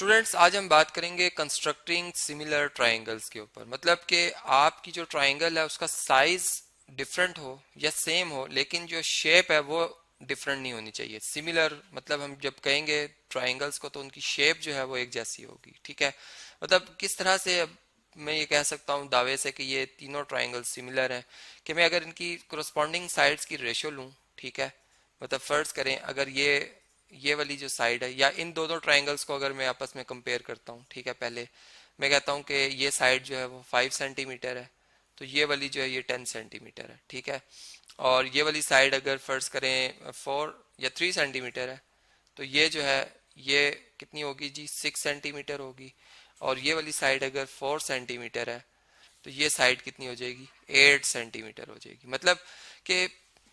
Students, आज हम बात करेंगे कंस्ट्रक्टिंग सिमिलर ट्रायंगल्स के ऊपर। मतलब कि आपकी जो ट्रायंगल है उसका साइज डिफरेंट हो या सेम हो, लेकिन जो शेप है वो डिफरेंट नहीं होनी चाहिए। सिमिलर मतलब हम जब कहेंगे ट्रायंगल्स को तो उनकी शेप जो है वो एक जैसी होगी। ठीक है, मतलब किस तरह से अब मैं ये कह सकता हूँ दावे से कि ये तीनों ट्रायंगल्स सिमिलर हैं कि मैं अगर इनकी कोरस्पॉन्डिंग साइड्स की रेशो लूँ, ठीक है, मतलब फर्ज करें अगर ये वाली जो साइड है या इन दोनों ट्रायंगल्स को अगर मैं आपस में कंपेयर करता हूँ, ठीक है, पहले मैं कहता हूँ कि ये साइड जो है वो 5 सेंटीमीटर है, तो ये वाली जो है ये 10 सेंटीमीटर है। ठीक है, और ये वाली साइड अगर फर्ज करें 4 या 3 सेंटीमीटर है, तो ये जो है ये कितनी होगी जी, 6 सेंटीमीटर होगी। और ये वाली साइड अगर 4 सेंटीमीटर है तो ये साइड कितनी हो जाएगी, 8 सेंटीमीटर हो जाएगी। मतलब कि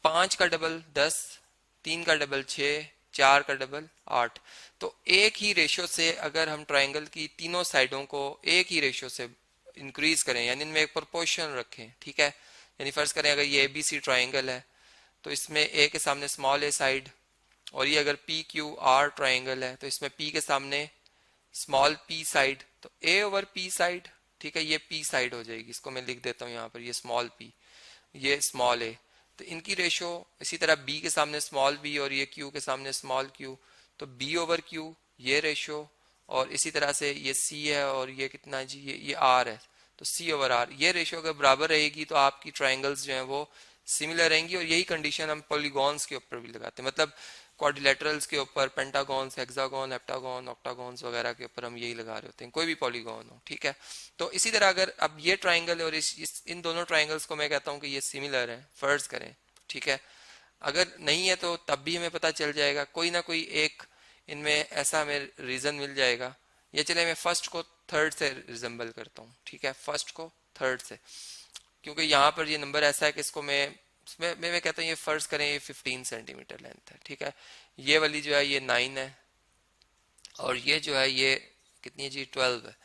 5 का डबल 10, 3 का डबल 6, 4 का डबल 8। तो एक ही रेशो से अगर हम ट्राइंगल की तीनों साइडों को एक ही रेशो से इंक्रीज करें, यानी इनमें एक प्रोपोर्शन रखें, ठीक है, यानी फर्ज करें अगर ये एबीसी ट्राइंगल है तो इसमें ए के सामने स्मॉल ए साइड, और ये अगर पी क्यू आर ट्राइंगल है तो इसमें पी के सामने स्मॉल पी साइड, तो ए ओवर पी साइड, ठीक है, ये पी साइड हो जाएगी। इसको मैं लिख देता हूँ यहाँ पर, ये स्मॉल पी, ये स्मॉल ए। तो इनकी रेशो इसी तरह बी के सामने स्मॉल बी और ये क्यू के सामने स्मॉल क्यू, तो बी ओवर क्यू ये रेशो, और इसी तरह से ये सी है और ये कितना जी, ये आर है, तो सी ओवर आर, ये रेशो अगर बराबर रहेगी तो आपकी ट्राइंगल्स जो हैं वो सिमिलर रहेंगी। और यही कंडीशन हम पॉलीगॉन्स के ऊपर भी लगाते हैं, मतलब क्वाड्रिलेटरल्स के ऊपर, पेंटागॉन्स, हेक्सागॉन, हेप्टागॉन, ऑक्टागॉन्स वगैरह के ऊपर हम यही लगा रहे होते हैं, कोई भी पॉलीगॉन हो। ठीक है, तो इसी तरह अगर अब ये ट्राइंगल और इन दोनों ट्राइंगल्स को मैं कहता हूँ कि ये सिमिलर है, फर्ज करें, ठीक है, अगर नहीं है तो तब भी हमें पता चल जाएगा, कोई ना कोई एक इनमें ऐसा हमें रीजन मिल जाएगा। ये चले मैं फर्स्ट को थर्ड से रिजेंबल करता हूँ, ठीक है, फर्स्ट को थर्ड से, क्योंकि यहाँ पर ये नंबर ऐसा है कि इसको मैं कहता हूँ ये फर्ज करें ये 15 सेंटीमीटर लेंथ है, ठीक है, ये वाली जो है ये 9 है, और ये जो है ये कितनी है जी, 12 है।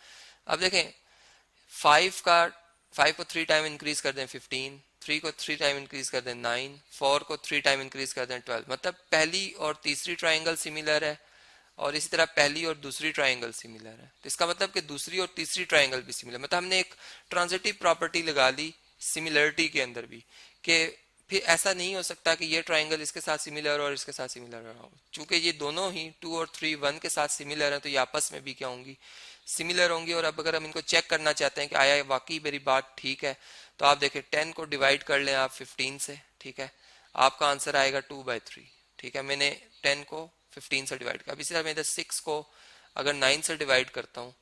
अब देखें, 5 को 3 टाइम इंक्रीज कर दें 15, 3 को 3 टाइम इंक्रीज कर दें 9, 4 को 3 टाइम इंक्रीज कर दें 12, मतलब पहली और तीसरी ट्राइंगल सिमिलर है, और इसी तरह पहली और दूसरी ट्राइंगल सिमिलर है। तो इसका मतलब कि दूसरी और तीसरी ट्राइंगल भी सिमिलर, मतलब हमने एक ट्रांजिटिव प्रॉपर्टी लगा ली सिमिलरिटी के अंदर भी, कि फिर ऐसा नहीं हो सकता कि ये ट्राइंगल इसके साथ सिमिलर और इसके साथ सिमिलर रहा हो। चूंकि ये दोनों ही 2 और 3 1 के साथ सिमिलर हैं तो ये आपस में भी क्या होंगी, सिमिलर होंगी। और अब अगर हम इनको चेक करना चाहते हैं कि आया वाकई मेरी बात ठीक है, तो आप देखें 10 को डिवाइड कर लें आप 15 से, ठीक है, आपका आंसर आएगा 2/3। ठीक है, मैंने 10 को 15 से डिवाइड किया। अब इसी तरह मैं इधर 6 को अगर 9 से डिवाइड करता हूँ,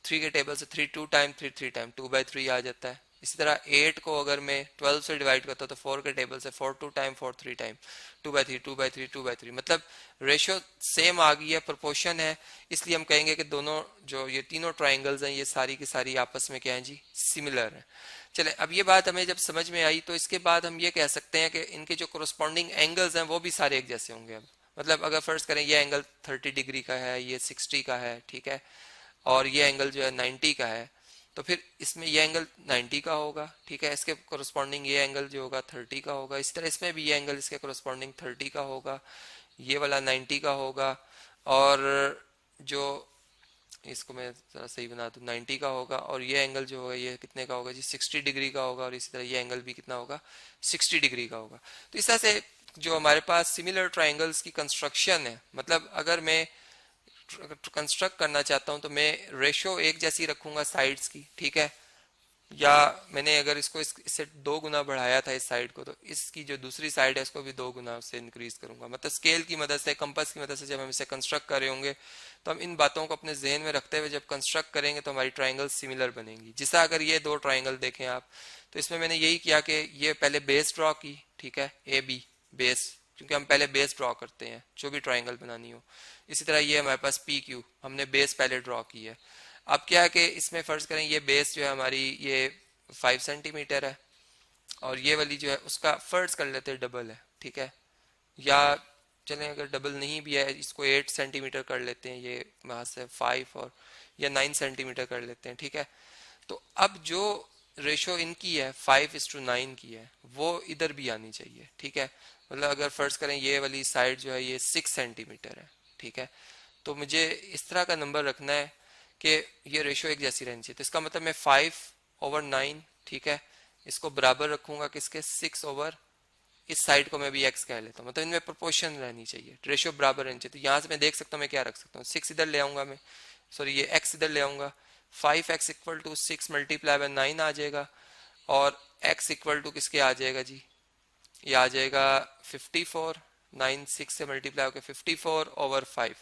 3 के टेबल से 3 2 टाइम 3 3 टाइम 2/3 आ जाता है। इसी तरह 8 को अगर मैं 12 से डिवाइड करता हूँ तो 4 के टेबल से 4 2 टाइम 4 3 टाइम 2/3 2/3 2/3, मतलब रेशियो सेम आ गई है, प्रोपोर्शन है। इसलिए हम कहेंगे कि दोनों जो ये तीनों ट्राइंगल्स हैं ये सारी की सारी आपस में क्या है जी, सिमिलर है। चले, अब ये बात हमें जब समझ में आई तो इसके बाद हम ये कह सकते हैं कि इनके जो कोरस्पॉन्डिंग एंगल्स हैं वो भी सारे एक जैसे होंगे। अब मतलब अगर फर्ज करें ये एंगल 30 डिग्री का है, ये 60 का है, ठीक है, और ये एंगल जो है 90 का है, तो फिर इसमें ये एंगल 90 का होगा, ठीक है, इसके कोरस्पॉन्डिंग ये एंगल जो होगा 30 का होगा। इस तरह इसमें भी ये एंगल इसके कोरस्पॉन्डिंग 30 का होगा, ये वाला 90 का होगा, और जो इसको मैं जरा सही बना दूं 90 का होगा, और ये एंगल जो होगा ये कितने का होगा जी, 60 डिग्री का होगा, और इसी तरह ये एंगल भी कितना होगा, 60 डिग्री का होगा। तो इस तरह से जो हमारे पास सिमिलर ट्राइंगल्स की कंस्ट्रक्शन है, मतलब अगर मैं कंस्ट्रक्ट करना चाहता हूं तो मैं रेशो एक जैसी रखूंगा साइड्स की, ठीक है, या मैंने अगर इसको इससे 2 गुना बढ़ाया था इस साइड को, तो इसकी जो दूसरी साइड है इसको भी 2 गुना से इंक्रीज करूंगा। मतलब स्केल की मदद से, कंपास की मदद से जब हम इसे कंस्ट्रक्ट कर रहे होंगे तो हम इन बातों को अपने जहन में रखते हुए जब कंस्ट्रक्ट करेंगे तो हमारी ट्राइंगल सिमिलर बनेंगी। जिससे अगर ये 2 ट्राइंगल देखें आप, तो इसमें मैंने यही किया कि ये पहले बेस ड्रॉ की, ठीक है, ए बी बेस, क्योंकि हम पहले बेस ड्रॉ करते हैं जो भी ट्राइंगल बनानी हो। इसी तरह ये हमारे पास पी क्यू, हमने बेस पहले ड्रॉ की है। अब क्या है कि इसमें फर्ज करें ये बेस जो है हमारी ये 5 सेंटीमीटर है, और ये वाली जो है उसका फर्ज कर लेते हैं डबल है, ठीक है, या चलें अगर डबल नहीं भी है इसको 8 सेंटीमीटर कर लेते हैं, ये वहां से 5 और या 9 सेंटीमीटर कर लेते हैं, ठीक है। तो अब जो रेशो इनकी है 5:9 की है वो इधर भी आनी चाहिए, ठीक है। मतलब अगर फर्ज करें ये वाली साइड जो है ये 6 सेंटीमीटर है, ठीक है, तो मुझे इस तरह का नंबर रखना है कि ये रेशो एक जैसी रहनी चाहिए। तो इसका मतलब मैं 5/9, ठीक है, इसको बराबर रखूंगा किसके, 6/, इस साइड को मैं भी x कह लेता हूँ, मतलब इनमें प्रोपोर्शन रहनी चाहिए, रेशियो बराबर रहनी चाहिए। तो यहाँ से मैं देख सकता हूँ मैं क्या रख सकता हूँ, 6 इधर ले आऊंगा मैं, सॉरी ये x इधर ले आऊंगा, 5x equal to 6 multiply by 9 आ जाएगा, और x इक्वल टू किसके आ जाएगा जी, ये आ जाएगा 54, 9 6 से मल्टीप्लाई होकर 54/5।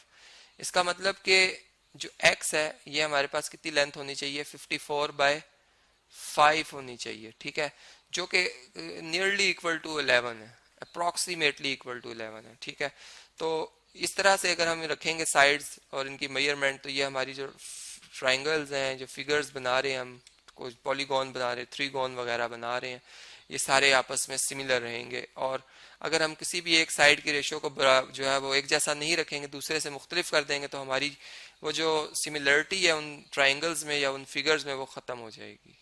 इसका मतलब कि जो x है ये हमारे पास कितनी लेंथ होनी चाहिए, 54/5 होनी चाहिए, ठीक है, जो कि नियरली इक्वल टू 11 है, अप्रॉक्सीमेटली इक्वल टू 11 है, ठीक है। तो इस तरह से अगर हम रखेंगे साइड्स और इनकी मेजरमेंट, तो ये हमारी जो ट्राइंगल्स हैं, जो फिगर्स बना रहे हैं हम, कोई पॉलीगॉन बना रहे हैं, थ्रीगॉन वगैरह बना रहे हैं, ये सारे आपस में सिमिलर रहेंगे। और अगर हम किसी भी एक साइड की रेशियो को जो है वो एक जैसा नहीं रखेंगे, दूसरे से मुख्तलिफ कर देंगे, तो हमारी वो जो सिमिलरिटी है उन ट्राइंगल्स में या उन फिगर्स में वो ख़त्म हो जाएगी।